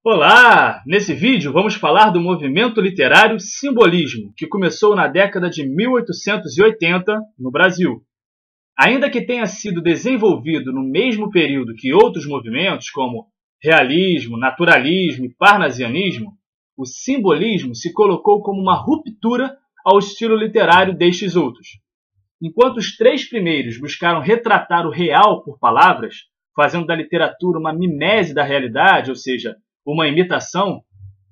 Olá! Nesse vídeo vamos falar do movimento literário simbolismo, que começou na década de 1880 no Brasil. Ainda que tenha sido desenvolvido no mesmo período que outros movimentos, como realismo, naturalismo e parnasianismo, o simbolismo se colocou como uma ruptura ao estilo literário destes outros. Enquanto os três primeiros buscaram retratar o real por palavras, fazendo da literatura uma mimese da realidade, ou seja, uma imitação,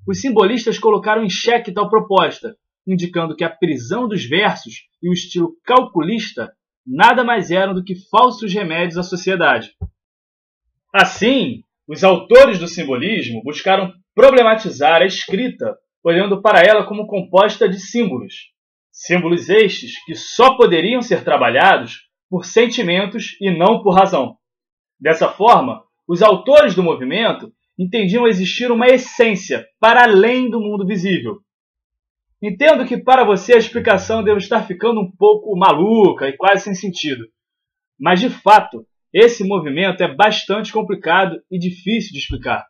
os simbolistas colocaram em xeque tal proposta, indicando que a prisão dos versos e o estilo calculista nada mais eram do que falsos remédios à sociedade. Assim, os autores do simbolismo buscaram problematizar a escrita, olhando para ela como composta de símbolos. Símbolos estes que só poderiam ser trabalhados por sentimentos e não por razão. Dessa forma, os autores do movimento entendiam existir uma essência para além do mundo visível. Entendo que para você a explicação deve estar ficando um pouco maluca e quase sem sentido. Mas, de fato, esse movimento é bastante complicado e difícil de explicar.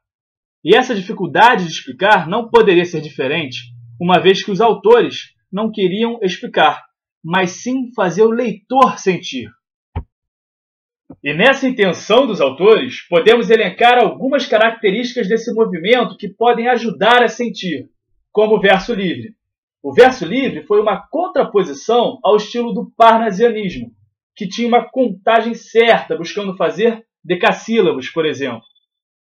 E essa dificuldade de explicar não poderia ser diferente, uma vez que os autores não queriam explicar, mas sim fazer o leitor sentir. E nessa intenção dos autores, podemos elencar algumas características desse movimento que podem ajudar a sentir, como o verso livre. O verso livre foi uma contraposição ao estilo do parnasianismo, que tinha uma contagem certa, buscando fazer decassílabos, por exemplo.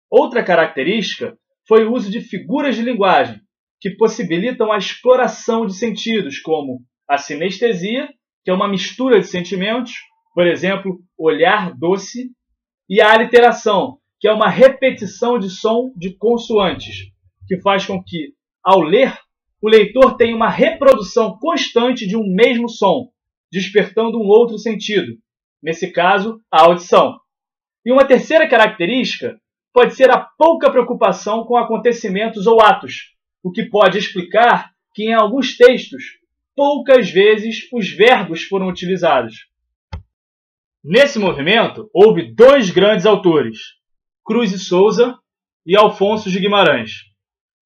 Outra característica foi o uso de figuras de linguagem, que possibilitam a exploração de sentidos, como a sinestesia, que é uma mistura de sentimentos, por exemplo, olhar doce, e a aliteração, que é uma repetição de som de consoantes, que faz com que, ao ler, o leitor tenha uma reprodução constante de um mesmo som, despertando um outro sentido, nesse caso, a audição. E uma terceira característica pode ser a pouca preocupação com acontecimentos ou atos, o que pode explicar que, em alguns textos, poucas vezes os verbos foram utilizados. Nesse movimento, houve dois grandes autores, Cruz de Souza e Alfonso de Guimarães.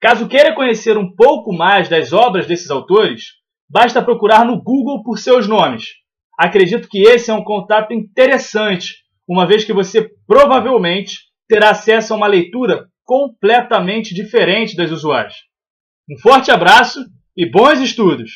Caso queira conhecer um pouco mais das obras desses autores, basta procurar no Google por seus nomes. Acredito que esse é um contato interessante, uma vez que você provavelmente terá acesso a uma leitura completamente diferente das usuais. Um forte abraço e bons estudos!